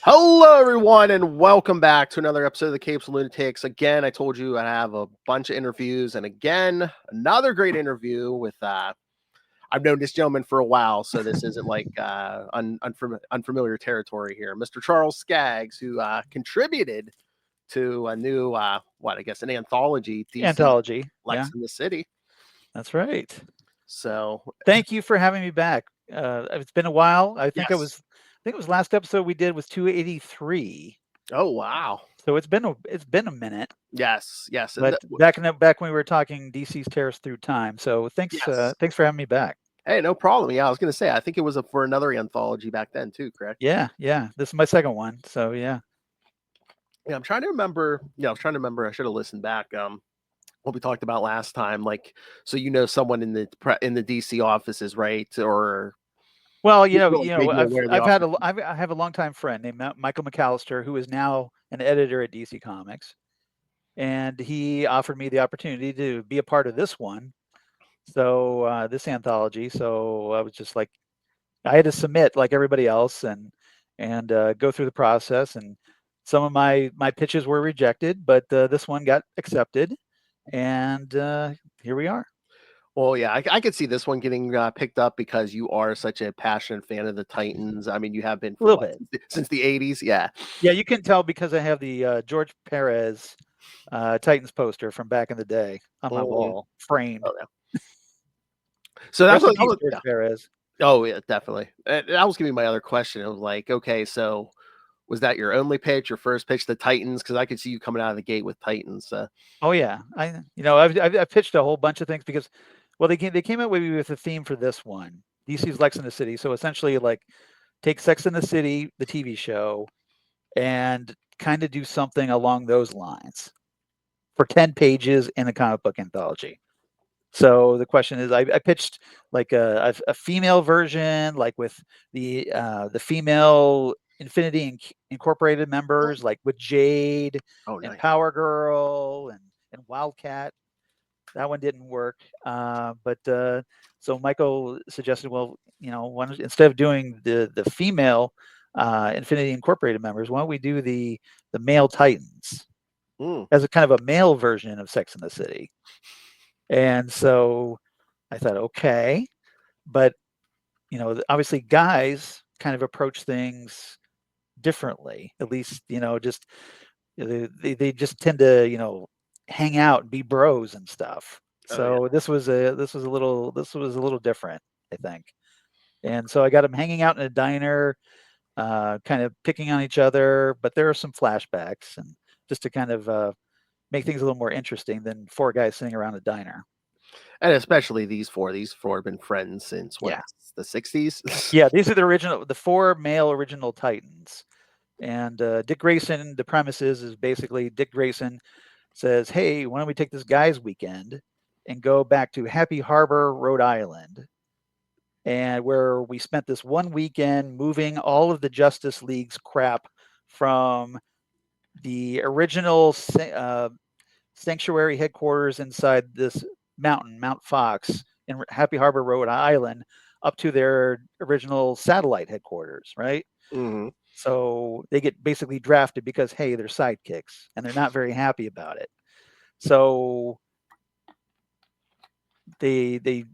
Hello, everyone, and welcome back to another episode of the Capes and Lunatics. Again, I told you I have a bunch of interviews, and again, another great interview with. I've known this gentleman for a while, so this isn't like unfamiliar territory here. Mr. Charles Skaggs, who contributed to a new, an anthology, DC Anthology. Lex Yeah, in the City. that's right. So, Thank you for having me back. It's been a while. I think yes. it was last episode we did was 283. Oh, wow. So it's been a minute. Yes, yes, and But back when we were talking DC's Terrace Through Time. So yes. thanks for having me back. Hey, no problem. Yeah, I was going to say, I think it was for another anthology back then too, correct? Yeah. This is my second one. So yeah. Yeah, I'm trying to remember. Yeah, I was trying to remember. I should have listened back. What we talked about last time. Like, so someone in the DC offices, right? Or Well, made you aware of the office. I have a longtime friend named Michael McAllister who is now an editor at DC Comics, and he offered me the opportunity to be a part of this one. So this anthology. So I was just like, I had to submit like everybody else and go through the process. And some of my pitches were rejected, but this one got accepted, and here we are. Well, yeah, I could see this one getting picked up because you are such a passionate fan of the Titans. I mean, you have been A for little what, bit. since the '80s. Yeah. Yeah, you can tell because I have the George Perez Titans poster from back in the day on my Mhm. wall, framed. Oh, yeah. So that's Rest in what. peace, George Perez. Oh, yeah, definitely. That was gonna be my other question. It was like, okay, so was that your only pitch, your first pitch, the Titans? Because I could see you coming out of the gate with Titans. Oh yeah, I've pitched a whole bunch of things because, well, they came out with a theme for this one. DC's Lex in the City. So essentially, like, take Sex in the City, the TV show, and kind of do something along those lines for 10 pages in a comic book anthology. So the question is, I pitched like a female version, like with the female Infinity Incorporated members, like with Jade Oh, and nice. Power Girl and Wildcat. That one didn't work. But so Michael suggested, well, instead of doing the female Infinity Incorporated members, why don't we do the male Titans Mm. as a kind of a male version of Sex in the City? And so I thought, okay, but obviously guys kind of approach things differently. At least, just they just tend to, hang out and be bros and stuff. Oh, yeah. So this was a little different, I think. And so I got them hanging out in a diner, kind of picking on each other, but there are some flashbacks and just to kind of make things a little more interesting than four guys sitting around a diner. And especially these four. These four have been friends since what, Yeah. the '60s? Yeah, these are the four male original Titans. And Dick Grayson, the premise is basically Dick Grayson says, hey, why don't we take this guy's weekend and go back to Happy Harbor, Rhode Island, and where we spent this one weekend moving all of the Justice League's crap from the original sanctuary headquarters inside this mountain, Mount Fox, in Happy Harbor, Rhode Island, up to their original satellite headquarters, right? Hmm. So they get basically drafted because, hey, they're sidekicks and they're not very happy about it. So they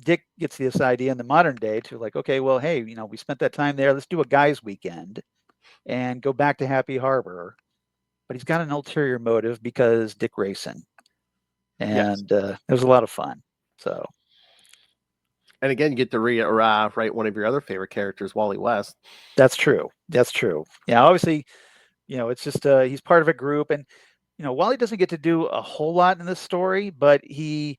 Dick gets this idea in the modern day to like, okay, well, hey, we spent that time there. Let's do a guys' weekend and go back to Happy Harbor. But he's got an ulterior motive because Dick Grayson, Yes. and it was a lot of fun. So And again, you get to write one of your other favorite characters, Wally West. that's true. That's true. Yeah, obviously, it's just he's part of a group, and Wally doesn't get to do a whole lot in this story, but he's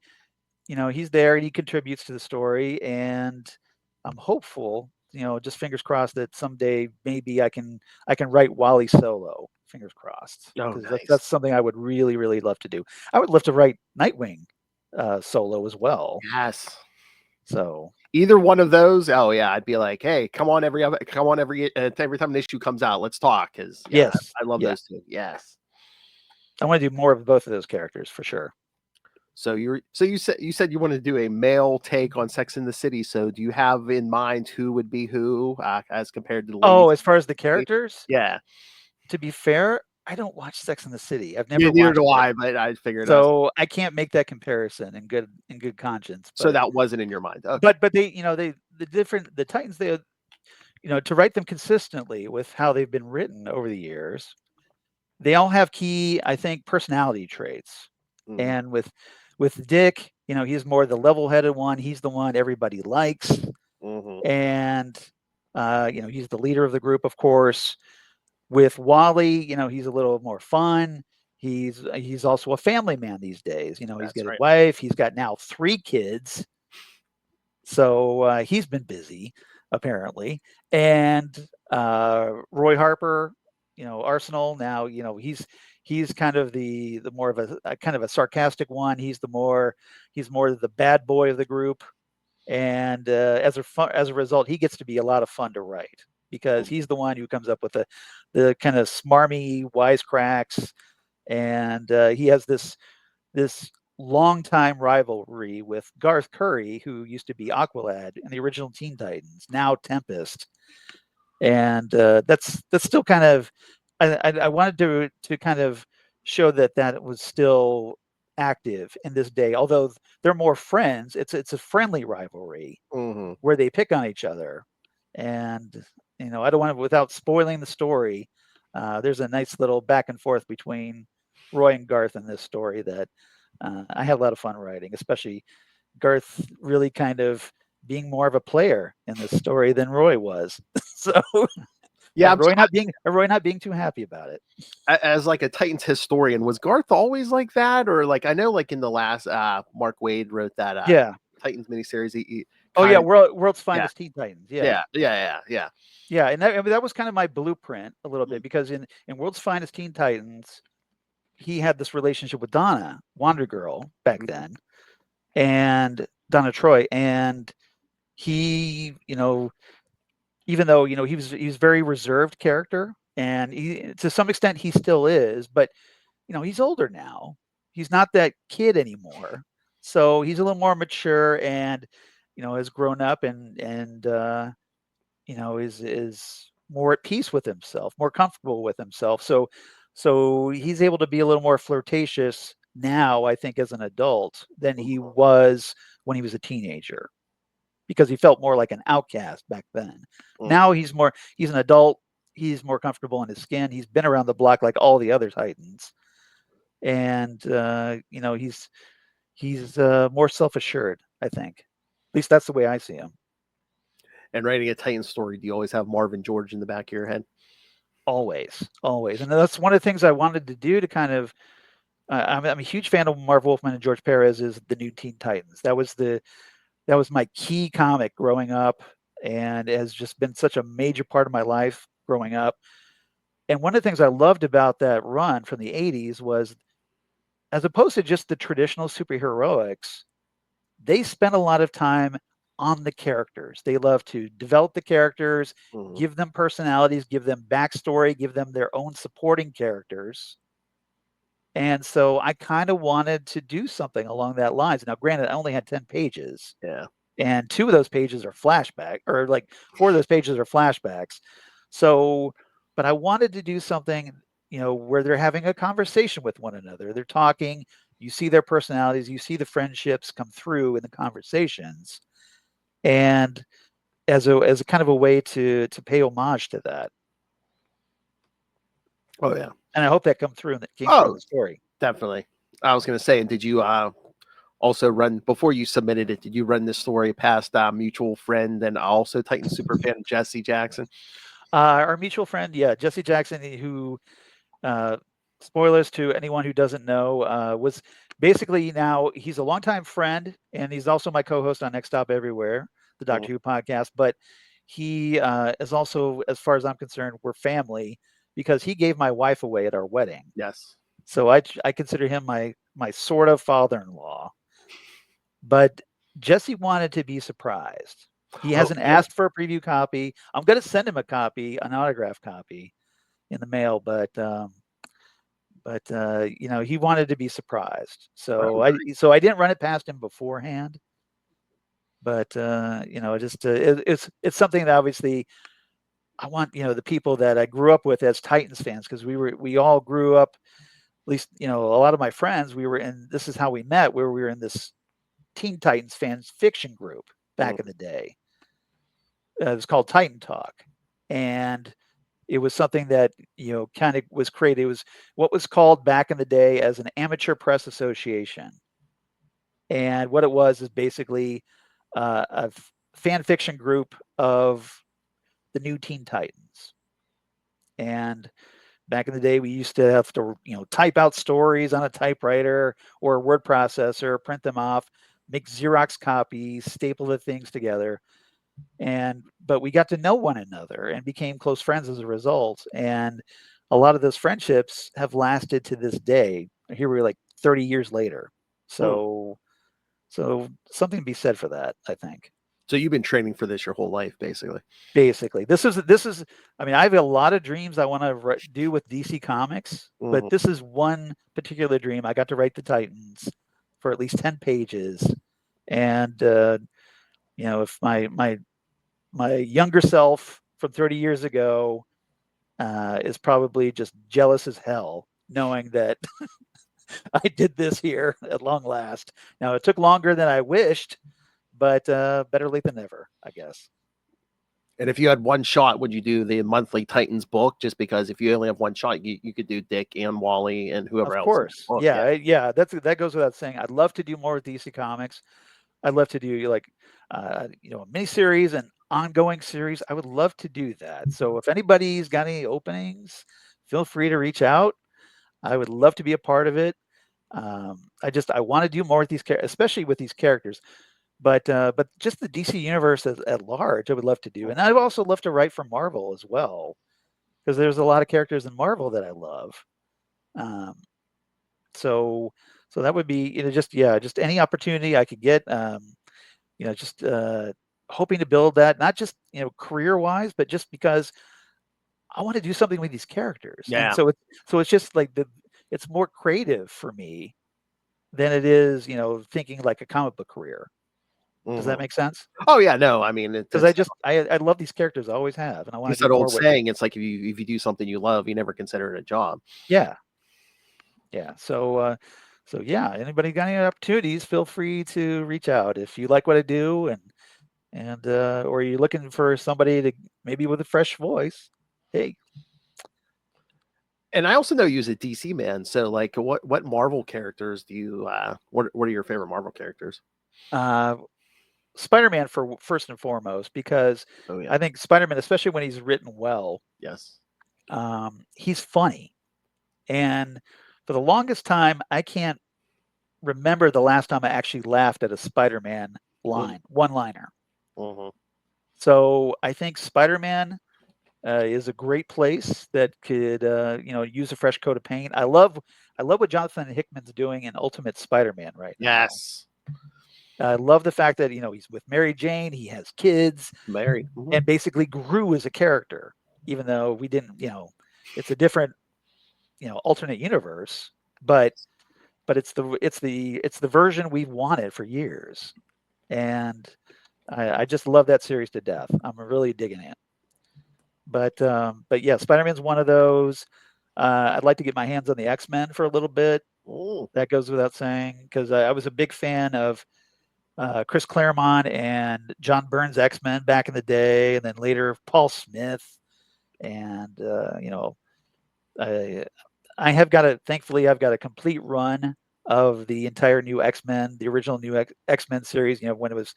there and he contributes to the story, and I'm hopeful, just fingers crossed that someday maybe I can write Wally solo. Fingers crossed, Oh, because that's nice. that's something I would really really love to do. I would love to write Nightwing solo as well. Yes. So Either one of those. Oh yeah, I'd be like, hey, come on every time an issue comes out, let's talk. Because yeah, yes, I love yeah, those two. Yes. I want to do more of both of those characters for sure. So you said you wanted to do a male take on Sex in the City. So do you have in mind who would be who as compared to the ladies? Oh, as far as the characters, Yeah, to be fair, I don't watch Sex in the City. I've yeah, never neither watched do it, I. But I figured so I can't make that comparison in good conscience. so that wasn't in your mind. Okay. But they, the Titans, they, to write them consistently with how they've been written over the years, they all have key, I think, personality traits. Mhm. And with Dick, he's more the level-headed one. He's the one everybody likes, Mhm. and he's the leader of the group, of course. With Wally, he's a little more fun. He's also a family man these days. He's That's got a right. wife. He's got now 3 kids, so he's been busy apparently. And Roy Harper, Arsenal. Now he's kind of the more of a kind of a sarcastic one. He's more the bad boy of the group, and as a result, he gets to be a lot of fun to write because Mhm. he's the one who comes up with the kind of smarmy wisecracks, and he has this longtime rivalry with Garth Curry, who used to be Aqualad in the original Teen Titans, now Tempest, and that's still kind of I wanted to kind of show that was still active in this day, although they're more friends. It's a friendly rivalry Mhm. where they pick on each other, and I don't want to, without spoiling the story. There's a nice little back and forth between Roy and Garth in this story that I had a lot of fun writing, especially Garth really kind of being more of a player in this story than Roy was. So Yeah, Roy not being too happy about it. as like a Titans historian, was Garth always like that, or like I know like in the last Mark Wade wrote that Yeah. Titans miniseries. He Oh kind yeah, of World's yeah Finest Teen Titans. Yeah. yeah yeah yeah yeah. Yeah, and that was kind of my blueprint a little Mm, bit because in World's Finest Teen Titans, he had this relationship with Donna, Wonder Girl back mhm, then, and Donna Troy, and he, even though he was very reserved character, and to some extent he still is, but he's older now. He's not that kid anymore, so he's a little more mature and has grown up and is more at peace with himself, more comfortable with himself. So he's able to be a little more flirtatious now, I think, as an adult than he mhm, was when he was a teenager, because he felt more like an outcast back then. mhm. Now he's an adult. He's more comfortable in his skin. He's been around the block like all the other Titans, and he's more self assured. I think, at least that's the way I see him. And writing a Titan story, do you always have Marvin George in the back of your head? Always, always, and that's one of the things I wanted to do to kind of. I'm a huge fan of Marv Wolfman and George Perez's The New Teen Titans. That was my key comic growing up, and it has just been such a major part of my life growing up. And one of the things I loved about that run from the '80s was, as opposed to just the traditional superheroics, they spent a lot of time on the characters. They love to develop the characters, Mhm. give them personalities, give them backstory, give them their own supporting characters. And so I kind of wanted to do something along that lines. Now, granted, I only had 10 pages, Yeah. and 2 of those pages are flashback, or like 4 of those pages are flashbacks. So, but I wanted to do something, where they're having a conversation with one another. They're talking, you see their personalities, you see the friendships come through in the conversations. And as a kind of a way to pay homage to that. Oh yeah. And I hope that came through in Oh, the story. definitely. I was going to say, did you also run before you submitted it? Did you run this story past mutual friend and also Titan superfan Jesse Jackson? Our mutual friend, yeah, Jesse Jackson, who uh, spoilers to anyone who doesn't know, was basically, now he's a longtime friend, and he's also my co-host on Next Stop Everywhere, the Mhm. Doctor Who podcast. But he is also, as far as I'm concerned, we're family because he gave my wife away at our wedding. Yes. So I consider him my sort of father-in-law. But Jesse wanted to be surprised. He hasn't Okay. asked for a preview copy. I'm going to send him a copy, an autograph copy, in the mail, but but he wanted to be surprised. So Right. I didn't run it past him beforehand. But it's something that obviously I want the people that I grew up with as Titans fans, because we all grew up, at least a lot of my friends, we were in, this is how we met, where we were in this Teen Titans fans fiction group back in the day. It was called Titan Talk, and it was something that kind of was created. It was what was called back in the day as an amateur press association, and what it was is basically a fan fiction group of the new Teen Titans. And back in the day, we used to have to type out stories on a typewriter or a word processor, print them off, make Xerox copies, staple the things together. But we got to know one another and became close friends as a result. And a lot of those friendships have lasted to this day. Here we're like 30 years later. So something to be said for that, I think. So you've been training for this your whole life, basically. Basically, this is. I mean, I have a lot of dreams I want to do with DC Comics, but this is one particular dream. I got to write the Titans for at least 10 pages, and if my younger self from 30 years ago is probably just jealous as hell, knowing that I did this here at long last. Now, it took longer than I wished, but better late than never, I guess. And if you had one shot, would you do the monthly Titans book? Just because if you only have one shot, you could do Dick and Wally and whoever Of else. course. Yeah. That goes without saying. I'd love to do more with DC Comics. I'd love to do like, a miniseries and ongoing series. I would love to do that. So if anybody's got any openings, feel free to reach out. I would love to be a part of it. I want to do more with these, especially with these characters. But just the DC universe at large, I would love to do, and I'd also love to write for Marvel as well, because there's a lot of characters in Marvel that I love. So that would be just any opportunity I could get. Just hoping to build that, not just career wise, but just because I want to do something with these characters. Yeah. And so it's just like it's more creative for me than it is thinking like a comic book career. Does that make sense? Oh yeah, no, I mean, Because I love these characters, I always have, and I want it's to do that more old with saying. It's like if you do something you love, you never consider it a job. Yeah. So yeah, anybody got any opportunities? Feel free to reach out if you like what I do, and or you're looking for somebody to maybe with a fresh voice. Hey. And I also know you as a DC man. So like, what Marvel characters do you? What are your favorite Marvel characters? Spider-Man for first and foremost, because I think Spider-Man, especially when he's written well, yes, he's funny. And for the longest time, I can't remember the last time I actually laughed at a Spider-Man one-liner. So I think Spider-Man is a great place that could use a fresh coat of paint. I love what Jonathan Hickman's doing in Ultimate Spider-Man right now. Yes. I love the fact that he's with Mary Jane, he has kids, and basically grew as a character, even though we didn't. It's a different alternate universe, but it's the version we've wanted for years, and I just love that series to death. I'm really digging it. But yeah, Spider-Man's one of those. I'd like to get my hands on the X-Men for a little bit. That goes without saying, because I was a big fan of Chris Claremont and John Byrne's X-Men back in the day, and then later Paul Smith. And thankfully I've got a complete run of the entire new X-Men, the original new X-Men series. When it was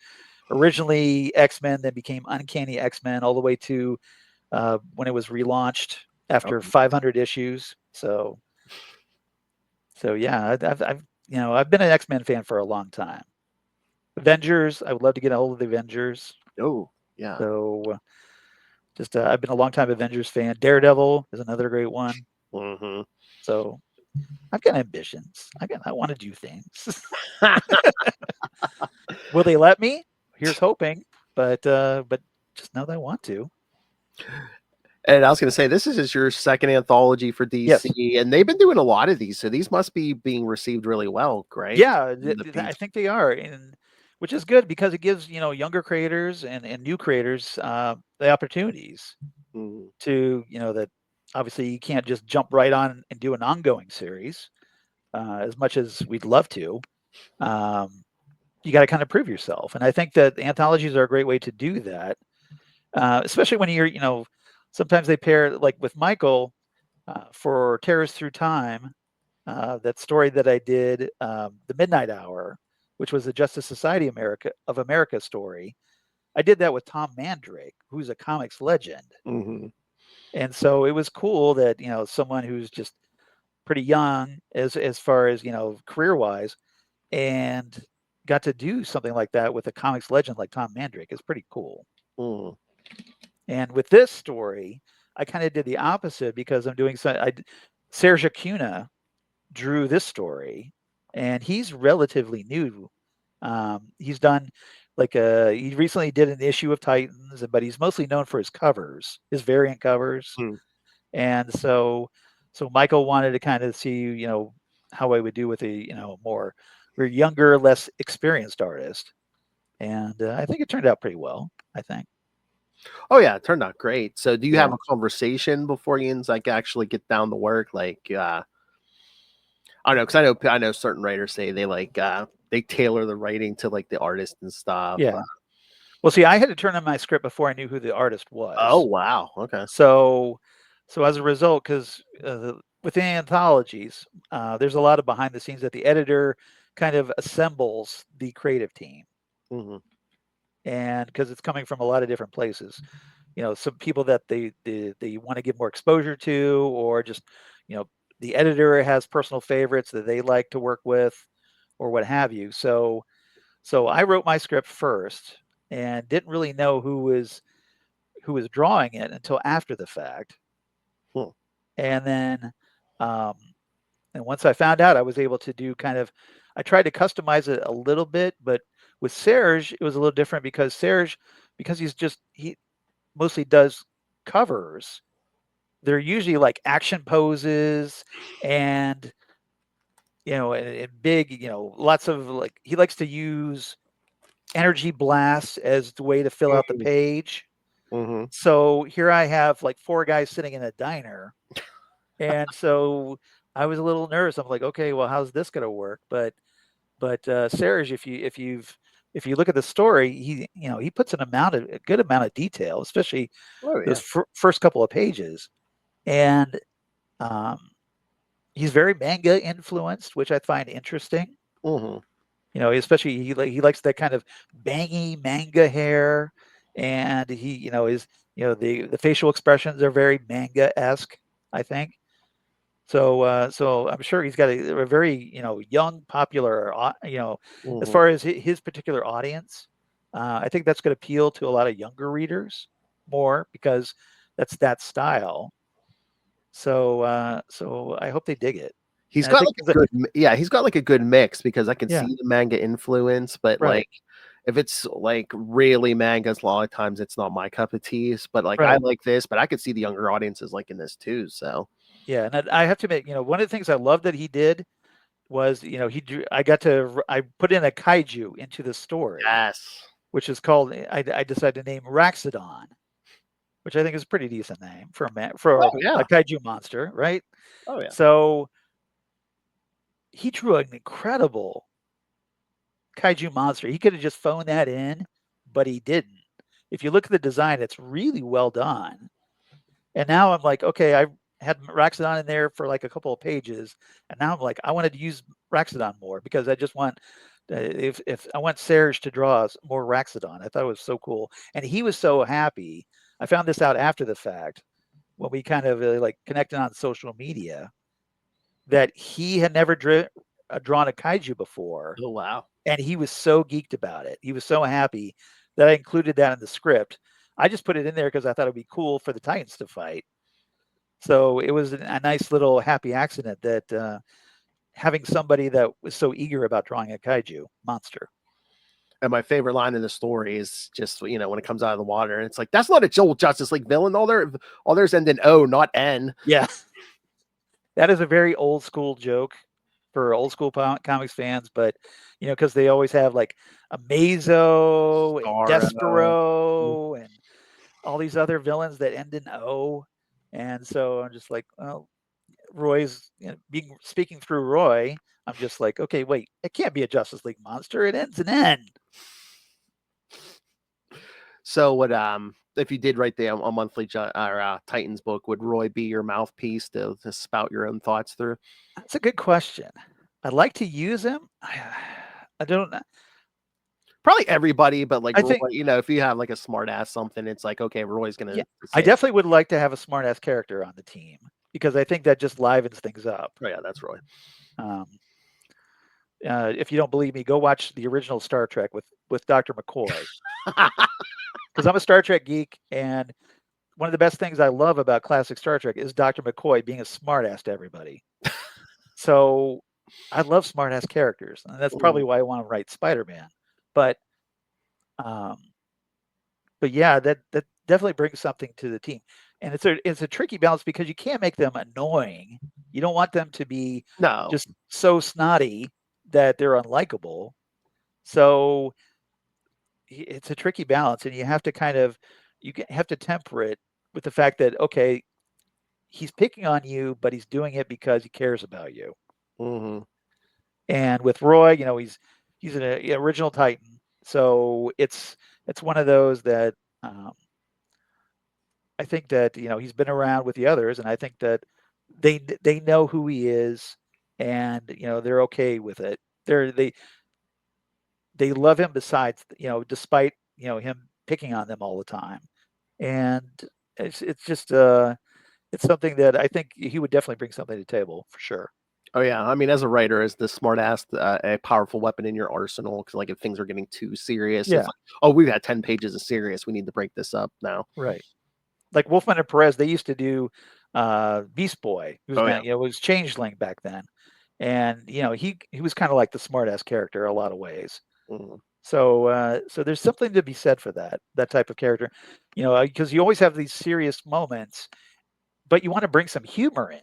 originally X-Men, then became Uncanny X-Men, all the way to when it was relaunched after 500 issues. So yeah, I've been an X-Men fan for a long time. Avengers, I would love to get a hold of the Avengers. Oh, yeah. So I've been a long time Avengers fan. Daredevil is another great one. So I've got ambitions. I want to do things. Will they let me? Here's hoping, but just know that I want to. And I was going to say, this is your second anthology for Yes. DC, and they've been doing a lot of these, so these must be being received really well, right? Yeah, The I beats. think they are, and which is good because it gives younger creators and new creators the opportunities Mm. to that obviously you can't just jump right on and do an ongoing series as much as we'd love to. Um, you got to kind of prove yourself, and I think that anthologies are a great way to do that, especially when you're sometimes they pair like with Michael for Terrors Through Time. That story that I did, The Midnight Hour, which was the Justice Society of America story. I did that with Tom Mandrake, who's a comics legend. Hmm. And so it was cool that, someone who's just pretty young as far as, career wise and got to do something like that with a comics legend like Tom Mandrake is pretty cool. Mm. And with this story, I kind of did the opposite because I'm doing Serge Acuna drew this story, and he's relatively new. He's done he recently did an issue of Titans, but he's mostly known for his covers, his variant covers. Mm. And so Michael wanted to kind of see, how I would do with a, more younger, less experienced artist. And I think it turned out pretty well, I think. Oh yeah, it turned out great. So, do you have Yeah. a conversation before you like actually get down to work? Like, I don't know, because I know certain writers say they like they tailor the writing to like the artist and stuff. Yeah. Well, see, I had to turn in my script before I knew who the artist Oh was. wow, okay. So, so as a result, because within anthologies, there's a lot of behind the scenes that the editor kind of assembles the creative team, Hmm. and because it's coming from a lot of different places, some people that they want to give more exposure to, or just you know the editor has personal favorites that they like to work with, or what have you. So I wrote my script first and didn't really know who was drawing it until after the fact. Hmm. And then um, and once I found out, I was able to do I tried to customize it a little bit, but with Serge it was a little different because Serge, because he mostly does covers, they're usually like action poses, and and big, lots of, like, he likes to use energy blasts as the way to fill out the page. Hmm. So here I have like four guys sitting in a diner. And so I was a little nervous. I'm like, okay, well, how's this going to work? But Serge, if you look at the story, he puts a good amount of detail, especially Oh those yeah. first couple of pages, and um, he's very manga influenced, which I find interesting. Hmm. Especially he likes that kind of bangy manga hair, and he is the facial expressions are very manga esque, I think. So I'm sure he's got a very young, popular as Hmm. far as his particular audience. I think that's going to appeal to a lot of younger readers more because that's that style. So I hope they dig it, He's and I got think like a good, yeah, he's got like a good mix because I can yeah, see the manga influence, but right, like if it's like really mangas, a lot of times it's not my cup of tea. But like I right. like this, but I could see the younger audiences liking this too. So Yeah, and I have to admit, one of the things I love that he did was, he drew. I put in a kaiju into the story, yes. which is called. I decided to name Raxodon, which I think is a pretty decent name for Oh a yeah. kaiju monster, right? Oh yeah. So he drew an incredible kaiju monster. He could have just phoned that in, but he didn't. If you look at the design, it's really well done. And now I'm like, okay, I had Raxodon in there for like a couple of pages, and now I'm like, I wanted to use Raxodon more because I just want if I want Serge to draw more Raxodon. I thought it was so cool, and he was so happy. I found this out after the fact when we kind of like connected on social media that he had never drawn a kaiju before, Oh wow. and he was so geeked about it. He was so happy that I included that in the script. I just put it in there because I thought it'd be cool for the Titans to fight. So it was a nice little happy accident that having somebody that was so eager about drawing a kaiju monster. And my favorite line in the story is just, when it comes out of the water and it's like, that's not a Joel Justice League villain. All theirs end in O, not N. Yeah. That is a very old school joke for old school comics fans, but because they always have like Amazo and Starro. Despero and all these other villains that end in O. And so I'm just like, well, Roy's speaking through Roy. I'm just like, okay, wait, it can't be a Justice League monster. It ends in N. So if you did write a monthly Titans book, would Roy be your mouthpiece to spout your own thoughts through? That's a good question. I'd like to use him. I don't know. Probably everybody, but like I Roy, think, if you have like a smart ass something, it's like, okay, Roy's gonna. yeah, I definitely would like to have a smart ass character on the team because I think that just livens things up. Oh yeah, that's Roy. If you don't believe me, go watch the original Star Trek with Dr. McCoy. Because I'm a Star Trek geek, and one of the best things I love about classic Star Trek is Dr. McCoy being a smartass to everybody. So I love smartass characters, and that's probably why I want to write Spider-Man. But yeah, that definitely brings something to the team, and it's a tricky balance because you can't make them annoying. You don't want them to be just so snotty that they're unlikable. So it's a tricky balance, and you have to have to temper it with the fact that, okay, he's picking on you, but he's doing it because he cares about you. Mm-hmm. And with Roy, he's an original Titan, so it's one of those that I think that he's been around with the others, and I think that they know who he is, and they're okay with it. They love him besides despite him picking on them all the time, and it's just it's something that I think he would definitely bring something to the table for sure. Oh yeah, I mean, as a writer, is the smart ass a powerful weapon in your arsenal? Because like if things are getting too serious, Yeah. it's like, oh, we've had 10 pages of serious. We need to break this up now. Right. Like Wolfman and Perez, they used to do Beast Boy. He was it was Changeling back then, and he was kind of like the smart ass character in a lot of ways. Mm-hmm. So there's something to be said for that type of character, because you always have these serious moments, but you want to bring some humor in,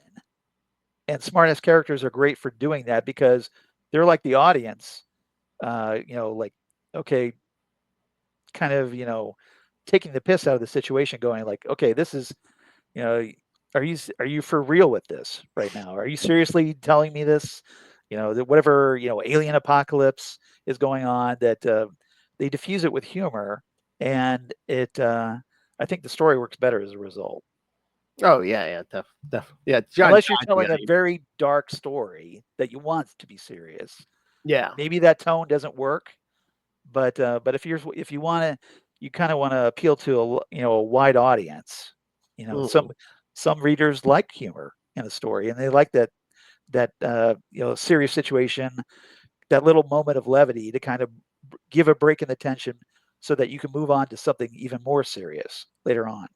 and smartass characters are great for doing that because they're like the audience, like, okay, kind of taking the piss out of the situation, going like, okay, this is, are you for real with this right now? Are you seriously telling me this? That whatever alien apocalypse is going on, that they diffuse it with humor, and I think the story works better as a result. Oh yeah, yeah. Unless you're telling a very dark story that you want to be serious, yeah. maybe that tone doesn't work. But if you want to, you kind of want to appeal to a wide audience. Some readers like humor in a story, and they like that serious situation, that little moment of levity to kind of give a break in the tension so that you can move on to something even more serious later on.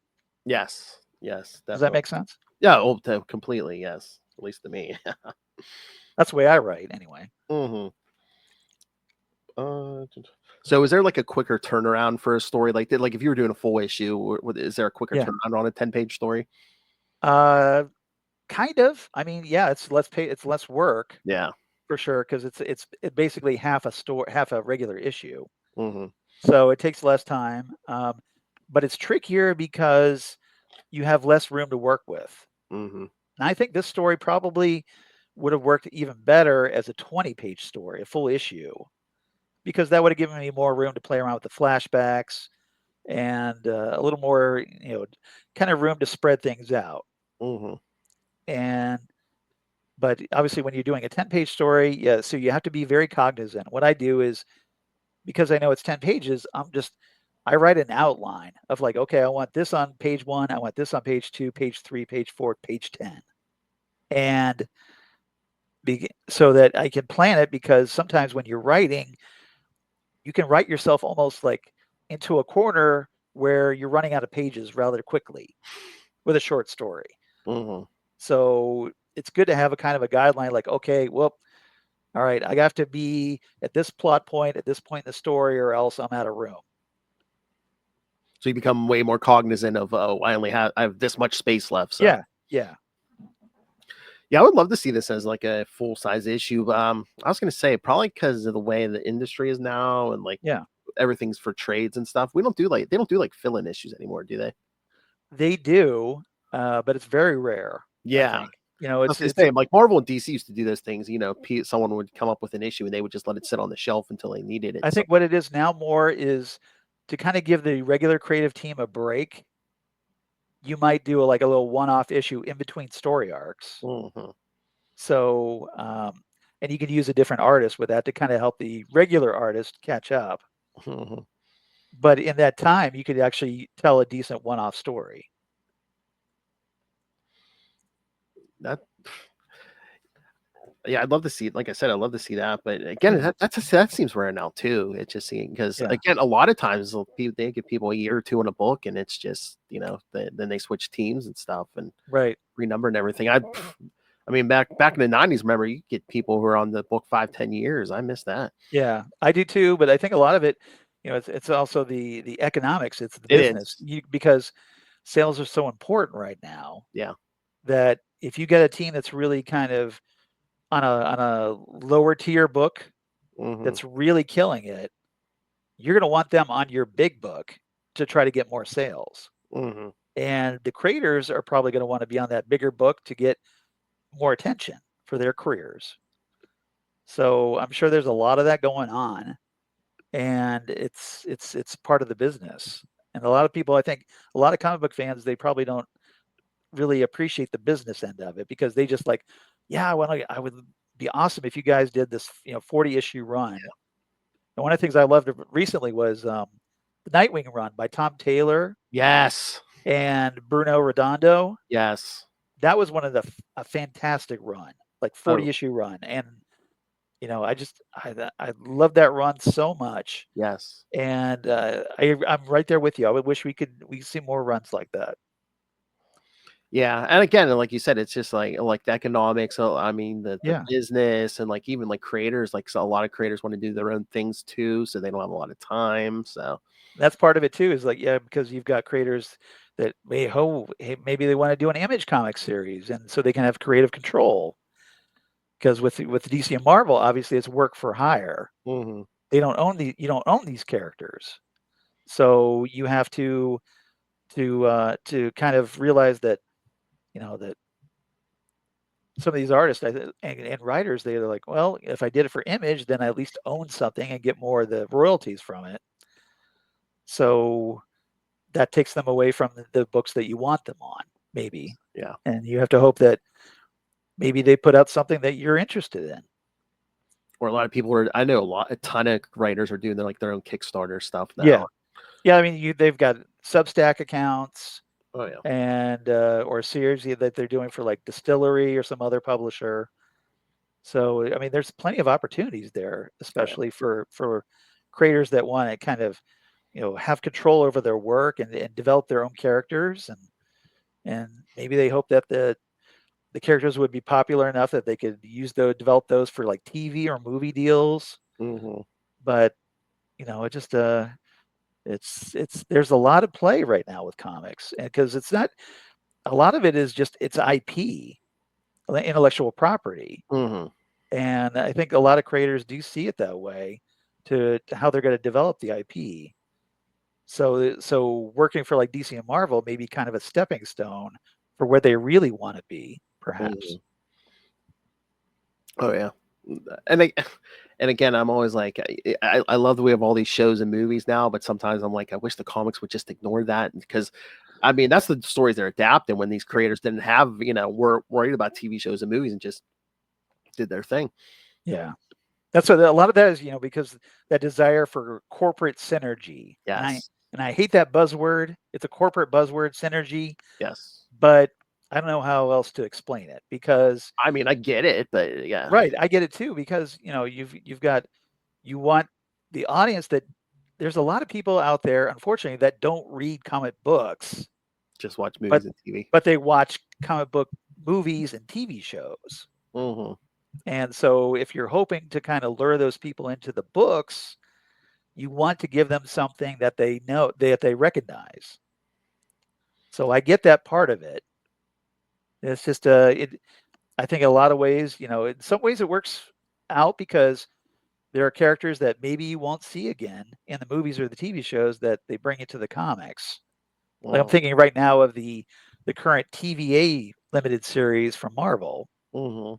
Yes, definitely. Does that make sense? Yeah, completely. Yes, at least to me. That's the way I write, anyway. Mm-hmm. So is there like a quicker turnaround for a story like that? Like if you were doing a full issue, is there a quicker turnaround on a 10-page story? Kind of. I mean, yeah, it's less work. Yeah, for sure, because it's basically half a regular issue. mm-hmm. So it takes less time, but it's trickier because you have less room to work with. Mm-hmm. And I think this story probably would have worked even better as a 20-page story, a full issue, because that would have given me more room to play around with the flashbacks and a little more, kind of room to spread things out. Mm-hmm. But obviously, when you're doing a 10-page story, yeah, so you have to be very cognizant. What I do is, because I know it's 10 pages, I write an outline of like, okay, I want this on page 1, I want this on page 2, page 3, page 4, page 10. And so that I can plan it, because sometimes when you're writing, you can write yourself almost like into a corner where you're running out of pages rather quickly with a short story. Mm-hmm. So it's good to have a kind of a guideline, like, okay, well, All right, I have to be at this plot point at this point in the story, or else I'm out of room. So you become way more cognizant of, oh, I have this much space left. So Yeah, yeah, yeah, I would love to see this as like a full size issue. I was gonna say probably because of the way the industry is now and like yeah. everything's for trades and stuff. They don't do like fill-in issues anymore, do they? They do, but it's very rare. I Yeah. think. You know, I was gonna it's say, like Marvel and DC used to do those things. Someone would come up with an issue and they would just let it sit on the shelf until they needed it. I So, think what it is now more is to kind of give the regular creative team a break. You might do like a little one-off issue in between story arcs. mhm, So, and you can use a different artist with that to kind of help the regular artist catch up. mhm. But in that time, you could actually tell a decent one-off story. That Yeah, I'd love to see. Like I said, I'd love to see that. But again, Yeah, that seems rare now too. It's just because yeah, again, a lot of times they give people a year or two in a book, and it's just then they switch teams and stuff and right. renumber and everything. I mean, back in the '90s, remember you get people who are on the book 5, 10 years. I miss that. Yeah, I do too. But I think a lot of it, it's also the economics. It's the It business. is. Because sales are so important right now Yeah. that if you get a team that's really kind of on a lower tier book Hmm. that's really killing it, you're going to want them on your big book to try to get more sales. Hmm. And the creators are probably going to want to be on that bigger book to get more attention for their careers. So I'm sure there's a lot of that going on, and it's part of the business. And a lot of people, I think, a lot of comic book fans, they probably don't really appreciate the business end of it because they just like, yeah, I would be awesome if you guys did this, 40 issue run. And one of the things I loved recently was the Nightwing run by Tom Taylor Yes. and Bruno Redondo. Yes. That was one of a fantastic run, like 40 Oh, issue run. And I love that run so much. yes. And I'm right there with you. I would wish we see more runs like that. Yeah, and again, like you said, it's just like the economics. So I mean, the Yeah, business and like even like creators, like so a lot of creators want to do their own things too, so they don't have a lot of time. So that's part of it too. Is like, yeah, because you've got creators that hey, maybe they want to do an Image comic series, and so they can have creative control. Because with DC and Marvel, obviously it's work for hire. hmm. They don't own you don't own these characters, so you have to kind of realize that that some of these artists and writers, they're like, well, if I did it for Image, then I at least own something and get more of the royalties from it. So that takes them away from the books that you want them on, maybe. Yeah, And you have to hope that maybe they put out something that you're interested in. or a lot of people are. I know a ton of writers are doing their own Kickstarter stuff Yeah. now. Yeah. I mean, they've got Substack accounts Oh yeah, and or series that they're doing for like Distillery or some other publisher. So I mean, there's plenty of opportunities there, oh yeah. especially for creators that want to kind of have control over their work and develop their own characters and maybe they hope that the characters would be popular enough that they could develop those for like TV or movie deals. Hmm. But it just it's there's a lot of play right now with comics, and because it's not a lot of it is just it's IP, intellectual property, Hmm. and I think a lot of creators do see it that way to how they're going to develop the IP. So working for like DC and Marvel may be kind of a stepping stone for where they really want to be, Hmm. perhaps. Oh yeah, and they, and again, I'm always like, I love that we have all these shows and movies now, but sometimes I'm like, I wish the comics would just ignore that because, I mean, that's the stories they're adapting when these creators didn't have, were worried about TV shows and movies and just did their thing. Yeah. That's what a lot of that is, because that desire for corporate synergy. Yes, And I hate that buzzword. It's a corporate buzzword, synergy, yes. but I don't know how else to explain it because I mean, I get it, but yeah, right, I get it too because, you've got you want the audience that there's a lot of people out there unfortunately that don't read comic books, just watch but movies and TV. but they watch comic book movies and TV shows. Hmm. And so if you're hoping to kind of lure those people into the books, you want to give them something that they know, that they recognize. So I get that part of it. It's just I think in a lot of ways, in some ways it works out because there are characters that maybe you won't see again in the movies or the TV shows that they bring into the comics. Like I'm thinking right now of the current TVA limited series from Marvel. Mm-hmm.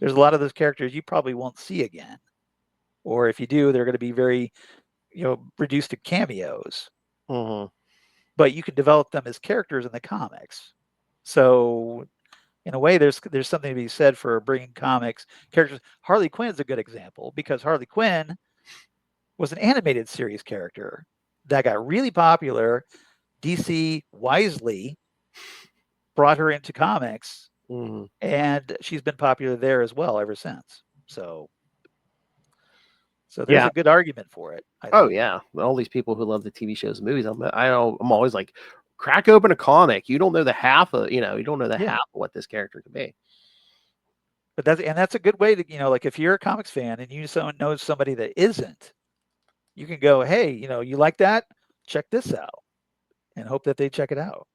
There's a lot of those characters you probably won't see again, or if you do, they're going to be very, reduced to cameos. Mm-hmm. But you can develop them as characters in the comics. So in a way, there's something to be said for bringing comics characters. Harley Quinn is a good example because Harley Quinn was an animated series character that got really popular. DC wisely brought her into comics, Mm-hmm. and she's been popular there as well ever since. So there's Yeah. a good argument for it, I Oh think. yeah. All these people who love the TV shows and movies, I'm always like, crack open a comic. You don't know the half of, you don't know the Yeah. half of what this character could be. But that's a good way to, like if you're a comics fan and you know somebody that isn't, you can go, hey, you like that? Check this out, and hope that they check it out.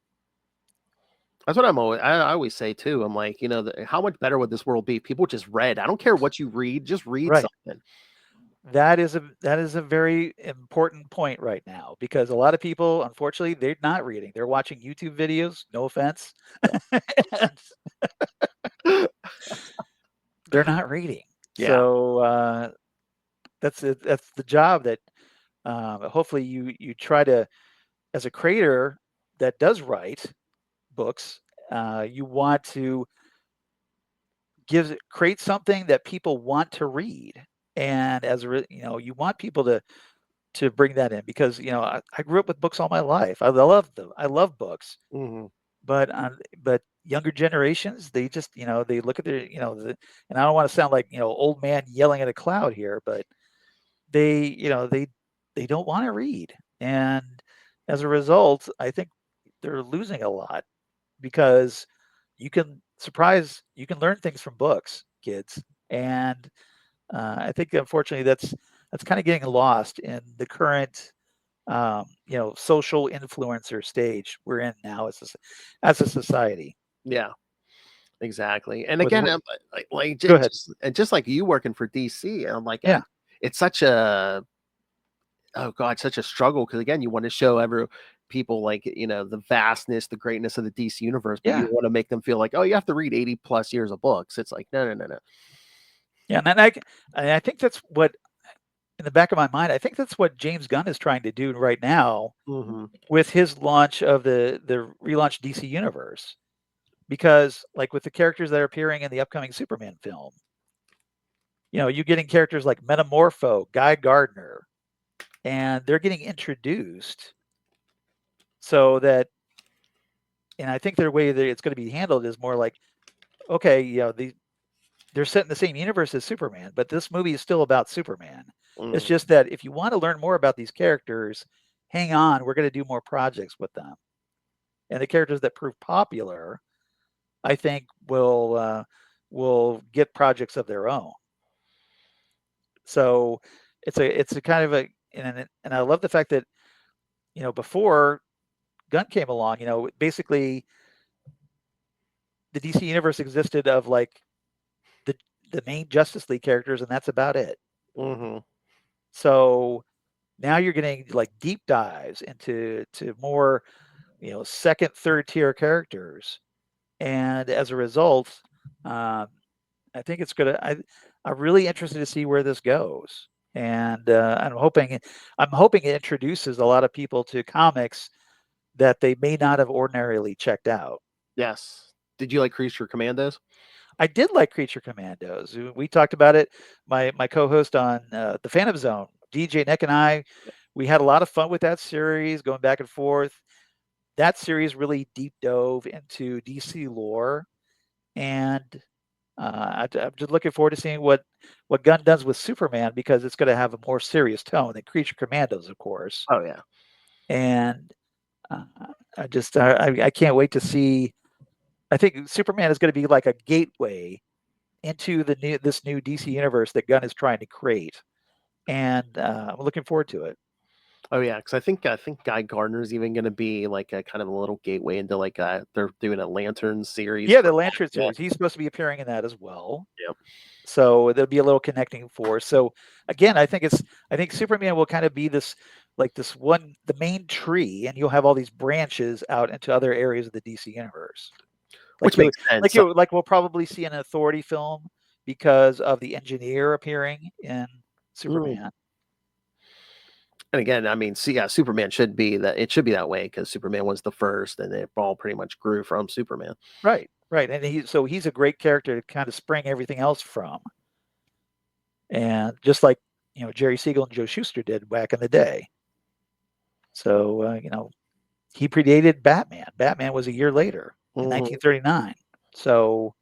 That's what I always say too. I'm like, how much better would this world be if people just read? I don't care what you read, just read Right. something. That is a very important point right now because a lot of people, unfortunately, they're not reading. They're watching YouTube videos. No offense. They're not reading. Yeah. So that's it. That's the job that hopefully you try to, as a creator that does write books, you want to create something that people want to read, and you want people to bring that in because I grew up with books all my life. I love them. I love books, Mm-hmm. but younger generations, they just they look at their and I don't want to sound like old man yelling at a cloud here, but they don't want to read, and as a result, I think they're losing a lot because you can learn things from books, kids, and I think unfortunately that's kind of getting lost in the current social influencer stage we're in now as a society. Yeah. Exactly. And With again, what? Go ahead. just like you working for DC, I'm like, Yeah, it's such a oh god, such a struggle because again, you want to show every people like the vastness, the greatness of the DC universe, but you yeah, want to make them feel like, oh, you have to read 80 plus years of books. It's like, no, no, no, no. yeah, and I think that's what in the back of my mind. I think that's what James Gunn is trying to do right now Mm-hmm. with his launch of the relaunched DC universe. Because like with the characters that are appearing in the upcoming Superman film, you're getting characters like Metamorpho, Guy Gardner, and they're getting introduced so that, and I think their way that it's going to be handled is more like, okay, they're set in the same universe as Superman, but this movie is still about Superman. It's Mm-hmm. just that if you want to learn more about these characters, hang on, we're going to do more projects with them. And the characters that prove popular, I think, will get projects of their own. So it's a kind of a and I love the fact that before Gunn came along, basically the DC universe existed of like the the main Justice League characters, and that's about it. Mm-hmm. So now you're getting like deep dives into more second, third tier characters, and as a result, um, I think it's gonna. I'm really interested to see where this goes, and I'm hoping it introduces a lot of people to comics that they may not have ordinarily checked out. Yes. Did you like Creature Commandos? I did like Creature Commandos. We talked about it. My co-host on the Phantom Zone, DJ Nick, and I, we had a lot of fun with that series, going back and forth. That series really deep dove into DC lore, and I'm just looking forward to seeing what Gunn does with Superman because it's going to have a more serious tone than Creature Commandos, of course. Oh yeah. And uh, I can't wait to see. I think Superman is going to be like a gateway into this new DC universe that Gunn is trying to create, and I'm looking forward to it. Oh yeah, because I think Guy Gardner's even going to be like a kind of a little gateway into like they're doing a Lantern series. Yeah, For the Lantern yeah, series. He's supposed to be appearing in that as well. yeah. So there'll be a little connecting force. So again, I think Superman will kind of be this like this one the main tree, and you'll have all these branches out into other areas of the DC universe. Which makes sense. Like we'll probably see an Authority film because of the Engineer appearing in Mm. Superman. And again, I mean, see, yeah, Superman should be that. It should be that way because Superman was the first, and it all pretty much grew from Superman. Right, right. And he's a great character to kind of spring everything else from. And just like, Jerry Siegel and Joe Shuster did back in the day. So, he predated Batman. Batman was a year later in 1939. So,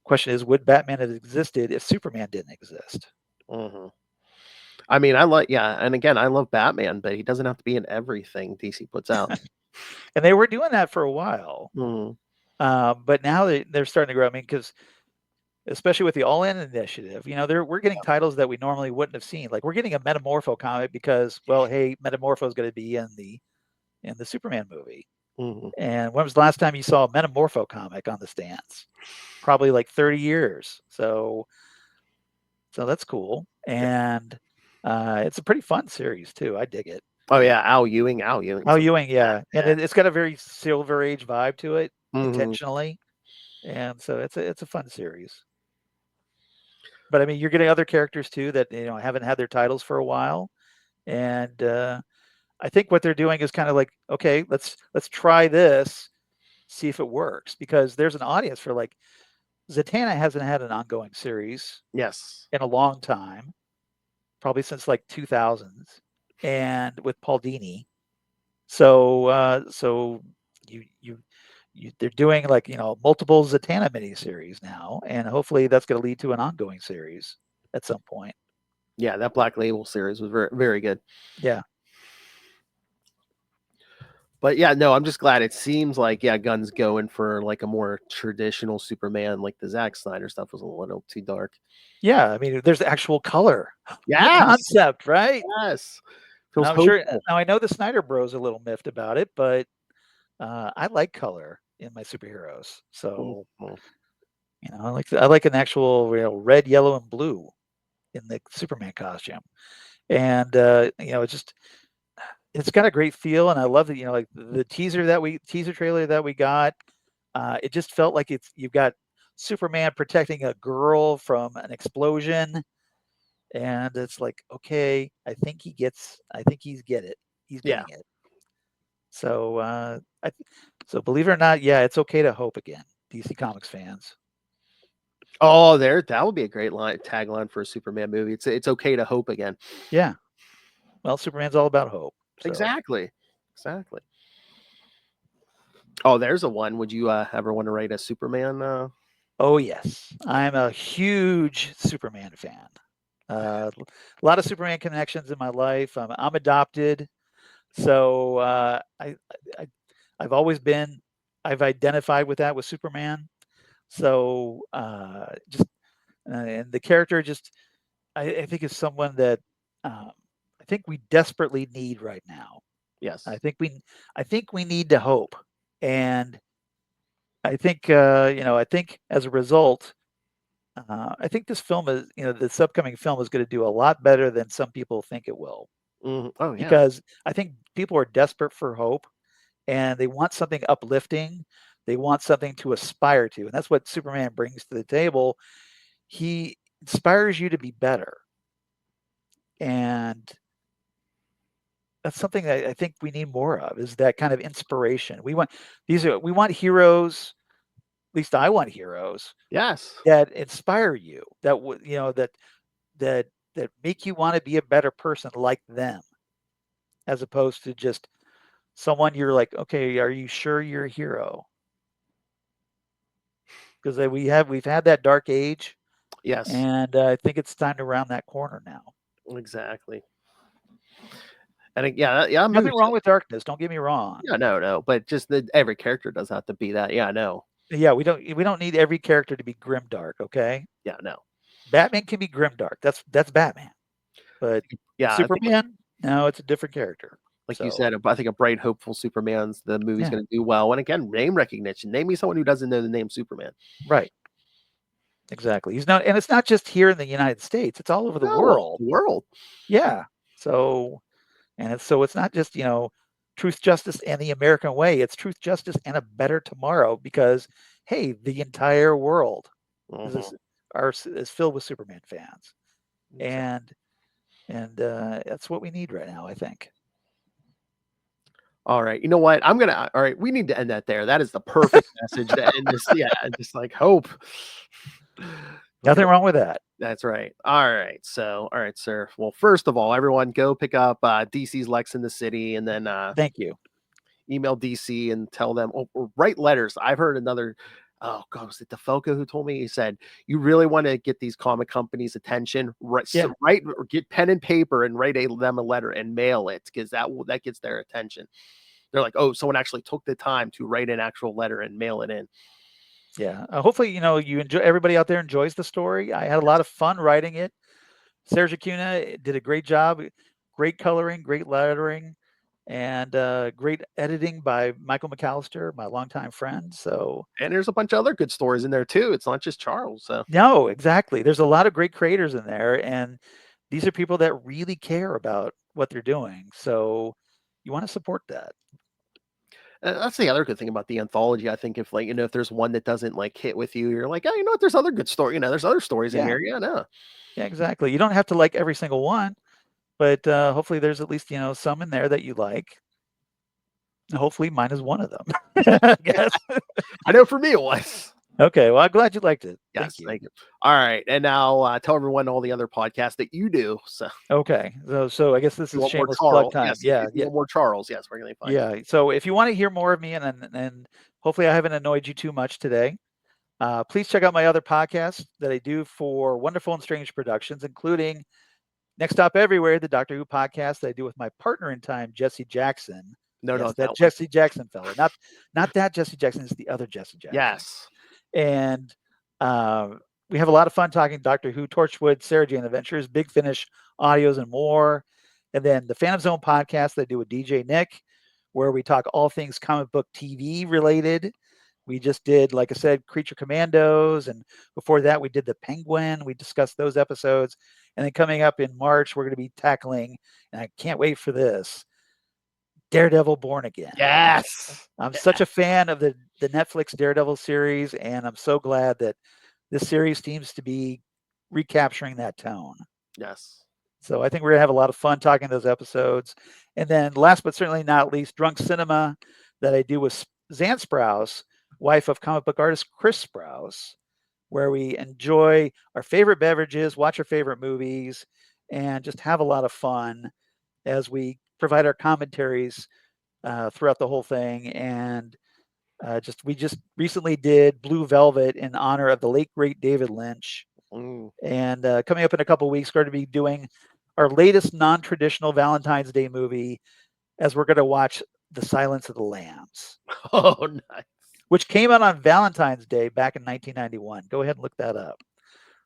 question is, would Batman have existed if Superman didn't exist? Mm-hmm. I mean, I like, yeah, and again, I love Batman, but he doesn't have to be in everything DC puts out. And they were doing that for a while. Mm. But now they're starting to grow. I mean, because especially with the All In initiative, we're getting titles that we normally wouldn't have seen. Like we're getting a Metamorpho comic because, well, hey, Metamorpho is going to be in the Superman movie. Mm-hmm. And when was the last time you saw a Metamorpho comic on the stands? Probably like 30 years. So that's cool. And it's a pretty fun series too. I dig it. Oh yeah, Al Ewing. Al Ewing, yeah. And it's got a very Silver Age vibe to it, intentionally. And so it's a fun series. But I mean, you're getting other characters too that haven't had their titles for a while, and I think what they're doing is kind of like, okay, let's try this, see if it works, because there's an audience for like Zatanna hasn't had an ongoing series Yes. in a long time, probably since like 2000s, and with Paul Dini. So they're doing like multiple Zatanna miniseries now, and hopefully that's going to lead to an ongoing series at some point. Yeah, that Black Label series was very, very good. Yeah. But yeah, no, I'm just glad it seems like Gunn's going for like a more traditional Superman, like the Zack Snyder stuff was a little too dark. Yeah, I mean, there's actual color. New Yes, concept, right? yes. And Feels I'm sure hopeful. now I know the Snyder Bros a little miffed about it, but I like color in my superheroes. So, Mhm. I like an actual red, yellow, and blue in the Superman costume. And it's got a great feel, and I love that, like the teaser trailer that we got. It just felt like you've got Superman protecting a girl from an explosion, and it's like, okay, I think he's get it. He's Yeah. getting it. So, so believe it or not, yeah, it's okay to hope again, DC Comics fans. Oh, that would be a great tagline for a Superman movie. It's okay to hope again. Yeah. Well, Superman's all about hope. So. Exactly. Oh, there's a one. Would you ever want to write a Superman? Oh yes, I'm a huge Superman fan. A lot of Superman connections in my life. I'm adopted, so I've always been. I've identified with that with Superman. So just and the character just I think is someone that I think we desperately need right now. Yes. I think we need to hope, and I think I think as a result, I think this film is this upcoming film is going to do a lot better than some people think it will, Oh yeah. because I think people are desperate for hope, and they want something uplifting. They want something to aspire to, and that's what Superman brings to the table. He inspires you to be better, and that's something that I think we need more of, is that kind of inspiration. We want heroes. At least I want heroes Yes. that inspire you, that would that make you want to be a better person like them, as opposed to just someone you're like, okay, are you sure you're a hero? Because we've had that dark age, Yes. and I think it's time to round that corner now. Exactly. And yeah, I'm Nothing wrong with darkness. Don't get me wrong. Yeah, no, but just that every character does have to be that. Yeah, I know. Yeah, we don't need every character to be grimdark, okay? Yeah, no. Batman can be grimdark. That's Batman. But Yeah, I think Superman, no, it's a different character. like you So said, I think a bright, hopeful Superman's the movie's yeah, going to do well. And again, name recognition. Name me someone who doesn't know the name Superman. right. Exactly. He's not, and it's not just here in the United States, it's all over the No, all world. the world. Yeah. So, and it's not just, truth, justice, and the American way. It's truth, justice, and a better tomorrow because, hey, the entire world Mhm. is, is filled with Superman fans. Exactly. And that's what we need right now, I think. All right. You know what? All right. We need to end that there. That is the perfect message to end this. Yeah. Just like hope. We can Nothing wrong with that. That's right. All right. So, all right, sir. Well, first of all, everyone go pick up DC's Lex in the City and then Thank you. email DC and tell them, or write letters. I've heard another, oh God, was it DeFalco who told me? He said, you really want to get these comic companies' attention, Yeah. write or get pen and paper and write them a letter and mail it because that gets their attention. They're like, oh, someone actually took the time to write an actual letter and mail it in. Yeah. Hopefully, you enjoy. Everybody out there enjoys the story. I had a lot of fun writing it. Sergio Cuna did a great job. Great coloring, great lettering, and great editing by Michael McAllister, my longtime friend. So And there's a bunch of other good stories in there too. It's not just Charles. So no, exactly. There's a lot of great creators in there, and these are people that really care about what they're doing. So you want to support that. that's the other good thing about the anthology. I think if if there's one that doesn't like hit with you, you're like, oh, you know what? There's other good story. There's other stories in Yeah. here. Yeah, no. Yeah, exactly. You don't have to like every single one, but hopefully there's at least, some in there that you like. Hopefully mine is one of them, I guess. I know for me it was. Okay, well, I'm glad you liked it. Thank Yes, you. thank you. All right, and now tell everyone all the other podcasts that you do. So if Okay, so I guess this you is want more shameless plug Charles, time. yes, Yeah, if you yeah, want more Charles, yes, where can they find you? yeah. So if you want to hear more of me, and hopefully I haven't annoyed you too much today, please check out my other podcasts that I do for Wonderful and Strange Productions, including Next Stop Everywhere, the Doctor Who podcast that I do with my partner in time, Jesse Jackson. No, Yes, not that that one. Jesse Jackson fella, not that Jesse Jackson, it's the other Jesse Jackson. Yes. And uh, we have a lot of fun talking Doctor Who, Torchwood, Sarah Jane Adventures, Big Finish, audios, and more. And then the Phantom Zone podcast that I do with DJ Nick, where we talk all things comic book TV related. We just did, like I said, Creature Commandos, and before that we did the Penguin. We discussed those episodes, and then coming up in March we're going to be tackling, and I can't wait for this, Daredevil Born Again. Yes. I'm such a fan of the Netflix Daredevil series, and I'm so glad that this series seems to be recapturing that tone. Yes. So I think we're gonna have a lot of fun talking those episodes. And then last but certainly not least, Drunk Cinema that I do with Zan Sprouse, wife of comic book artist Chris Sprouse, where we enjoy our favorite beverages, watch our favorite movies, and just have a lot of fun as we provide our commentaries throughout the whole thing. And we just recently did Blue Velvet in honor of the late great David Lynch. And coming up in a couple of weeks, we're going to be doing our latest non-traditional Valentine's Day movie, as we're going to watch The Silence of the Lambs. Oh, nice. Which came out on Valentine's Day back in 1991. Go ahead and look that up.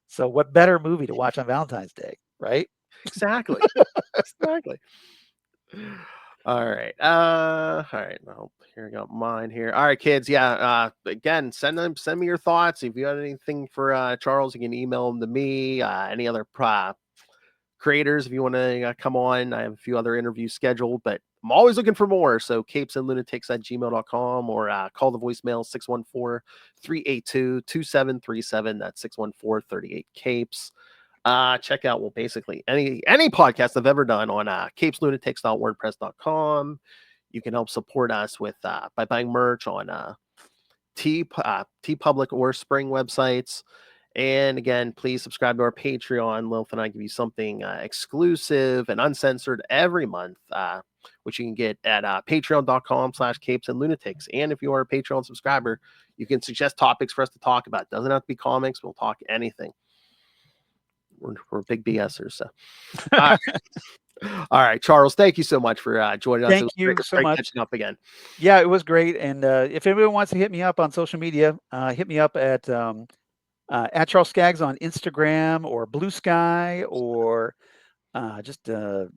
So what better movie to watch on Valentine's Day, right? Exactly. Exactly. All right. All right. Well, here I got mine here. All right, kids. Yeah. Again, send me your thoughts. If you got anything for Charles, you can email them to me. Any other creators, if you want to come on, I have a few other interviews scheduled, but I'm always looking for more. So CapesandLunatics@gmail.com or call the voicemail 614-382-2737. That's 614-38-CAPES. Check out basically any podcast I've ever done on CapesLunatics.wordpress.com. You can help support us with by buying merch on T Public or Spring websites. And again, please subscribe to our Patreon. Lilith and I give you something exclusive and uncensored every month, which you can get at patreon.com/CapesandLunatics. And if you are a Patreon subscriber, you can suggest topics for us to talk about. It doesn't have to be comics. We'll talk anything. We're big BSers. So. All right, Charles, thank you so much for joining us. It Thank was you so great much. catching up again. Yeah, it was great. And if anyone wants to hit me up on social media, hit me up at Charles Skaggs on Instagram or Blue Sky or just X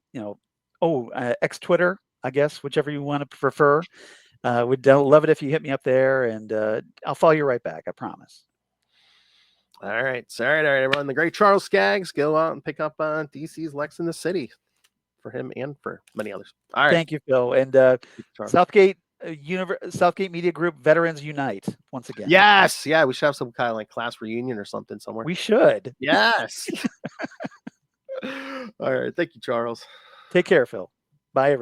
Twitter, I guess, whichever you want to prefer. Would love it if you hit me up there, and I'll follow you right back. I promise. All right, everyone. The great Charles Skaggs. Go out and pick up DC's Lex in the City for him and for many others. All right, Thank you, Phil. And Charles. Southgate Media Group Veterans Unite once again. Yes, yeah, we should have some kind of like class reunion or something somewhere. We should. Yes. All right, thank you, Charles. Take care, Phil. Bye, everyone.